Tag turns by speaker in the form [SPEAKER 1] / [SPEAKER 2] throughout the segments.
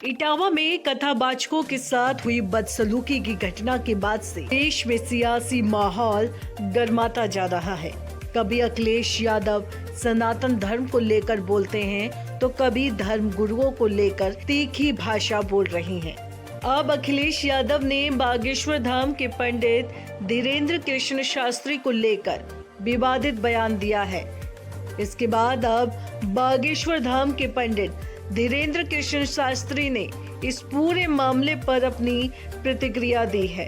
[SPEAKER 1] इटावा में कथावाचकों के साथ हुई बदसलूकी की घटना के बाद से देश में सियासी माहौल गर्माता जा रहा है। कभी अखिलेश यादव सनातन धर्म को लेकर बोलते हैं तो कभी धर्म गुरुओं को लेकर तीखी भाषा बोल रही हैं। अब अखिलेश यादव ने बागेश्वर धाम के पंडित धीरेन्द्र कृष्ण शास्त्री को लेकर विवादित बयान दिया है। इसके बाद अब बागेश्वर धाम के पंडित धीरेन्द्र कृष्ण शास्त्री ने इस पूरे मामले पर अपनी प्रतिक्रिया दी है।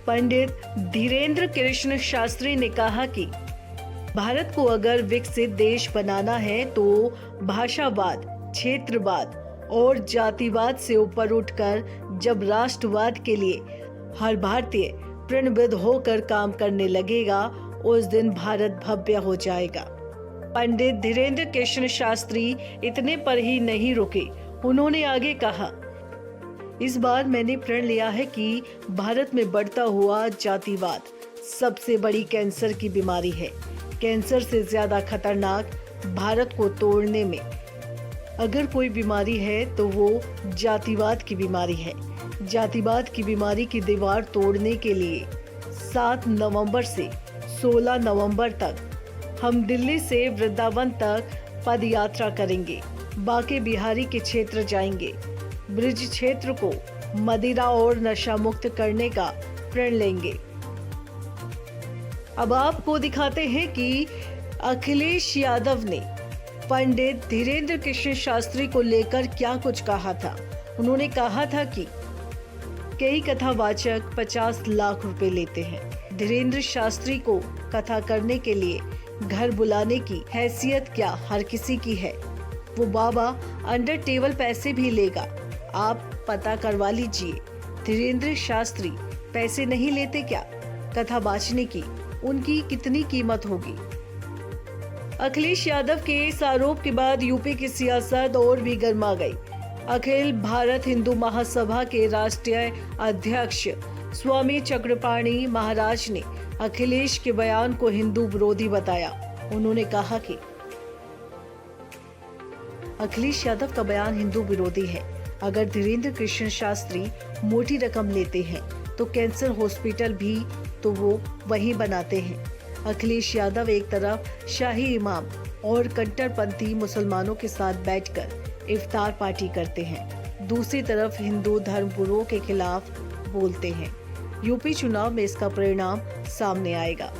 [SPEAKER 1] पंडित धीरेन्द्र कृष्ण शास्त्री ने कहा कि भारत को अगर विकसित देश बनाना है तो भाषावाद, क्षेत्रवाद और जातिवाद से ऊपर उठकर जब राष्ट्रवाद के लिए हर भारतीय प्रणबद्ध होकर काम करने लगेगा, उस दिन भारत भव्य हो जाएगा। पंडित धीरेन्द्र कृष्ण शास्त्री इतने पर ही नहीं रुके। उन्होंने आगे कहा, इस बार मैंने प्रण लिया है कि भारत में बढ़ता हुआ जातिवाद सबसे बड़ी कैंसर की बीमारी है। कैंसर से ज्यादा खतरनाक भारत को तोड़ने में अगर कोई बीमारी है तो वो जातिवाद की बीमारी है। जातिवाद की बीमारी की दीवार तोड़ने के लिए 7 नवंबर से 16 नवंबर तक हम दिल्ली से वृंदावन तक पद यात्रा करेंगे। बाके बिहारी के क्षेत्र जाएंगे। ब्रिज क्षेत्र को मदिरा और नशा मुक्त करने का प्रण लेंगे। अब आपको दिखाते हैं कि अखिलेश यादव ने पंडित धीरेन्द्र कृष्ण शास्त्री को लेकर क्या कुछ कहा था। उन्होंने कहा था कि कई कथावाचक 50 लाख रुपए लेते हैं। धीरेन्द्र शास्त्री को कथा करने के लिए घर बुलाने की हैसियत क्या हर किसी की है। वो बाबा अंडर टेबल पैसे भी लेगा, आप पता करवा लीजिए। धीरेन्द्र शास्त्री पैसे नहीं लेते क्या? कथा बाचने की उनकी कितनी कीमत होगी? अखिलेश यादव के इस आरोप के बाद यूपी की सियासत और भी गर्मा गई। अखिल भारत हिंदू महासभा के राष्ट्रीय अध्यक्ष स्वामी चक्रपाणी महाराज ने अखिलेश के बयान को हिंदू विरोधी बताया। उन्होंने कहा कि अखिलेश यादव का बयान हिंदू विरोधी है। अगर धीरेन्द्र कृष्ण शास्त्री मोटी रकम लेते हैं तो कैंसर हॉस्पिटल भी तो वो वही बनाते हैं। अखिलेश यादव एक तरफ शाही इमाम और कट्टरपंथी मुसलमानों के साथ बैठकर इफ्तार पार्टी करते हैं, दूसरी तरफ हिंदू धर्म गुरुओं के खिलाफ बोलते हैं। यूपी चुनाव में इसका परिणाम सामने आएगा।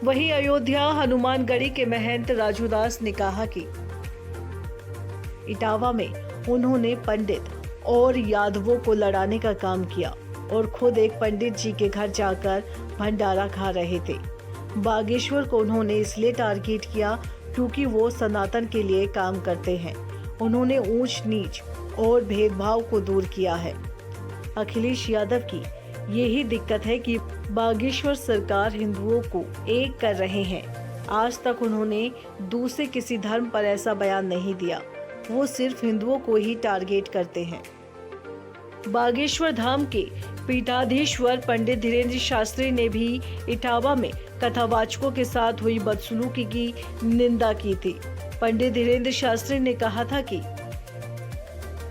[SPEAKER 1] वहीं अयोध्या हनुमानगढ़ी के महंत राजू दास ने कहा कि इटावा में उन्होंने पंडित और यादवों को लड़ाने का काम किया और खुद एक पंडित जी के घर जाकर भंडारा खा रहे थे। बागेश्वर को उन्होंने इसलिए टारगेट किया क्योंकि वो सनातन के लिए काम करते हैं। उन्होंने ऊंच नीच और भेदभाव को दूर किया है। अखिलेश यादव की यही दिक्कत है कि बागेश्वर सरकार हिंदुओं को एक कर रहे हैं। आज तक उन्होंने दूसरे किसी धर्म पर ऐसा बयान नहीं दिया। वो सिर्फ हिंदुओं को ही टारगेट करते हैं। बागेश्वर धाम के पीठाधीश्वर पंडित धीरेन्द्र शास्त्री ने भी इटावा में कथावाचकों के साथ हुई बदसलूकी की निंदा की थी। पंडित धीरेन्द्र शास्त्री ने कहा था कि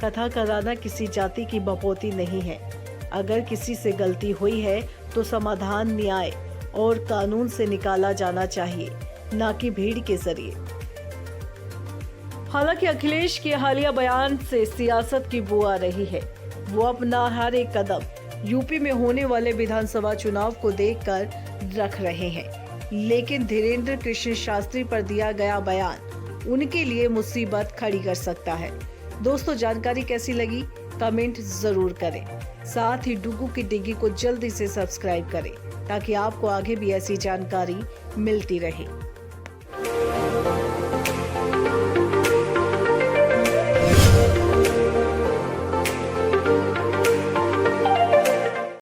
[SPEAKER 1] कथा कराना किसी जाति की बपौती नहीं है। अगर किसी से गलती हुई है तो समाधान न्याय और कानून से निकाला जाना चाहिए, न कि भीड़ के जरिए। हालांकि अखिलेश के हालिया बयान से सियासत की बू आ रही है। वो अपना हर एक कदम यूपी में होने वाले विधानसभा चुनाव को देखकर रख रहे हैं, लेकिन धीरेन्द्र कृष्ण शास्त्री पर दिया गया बयान उनके लिए मुसीबत खड़ी कर सकता है। दोस्तों, जानकारी कैसी लगी कमेंट जरूर करें। साथ ही डुगू की डिग्गी को जल्दी से सब्सक्राइब करें ताकि आपको आगे भी ऐसी जानकारी मिलती रहे।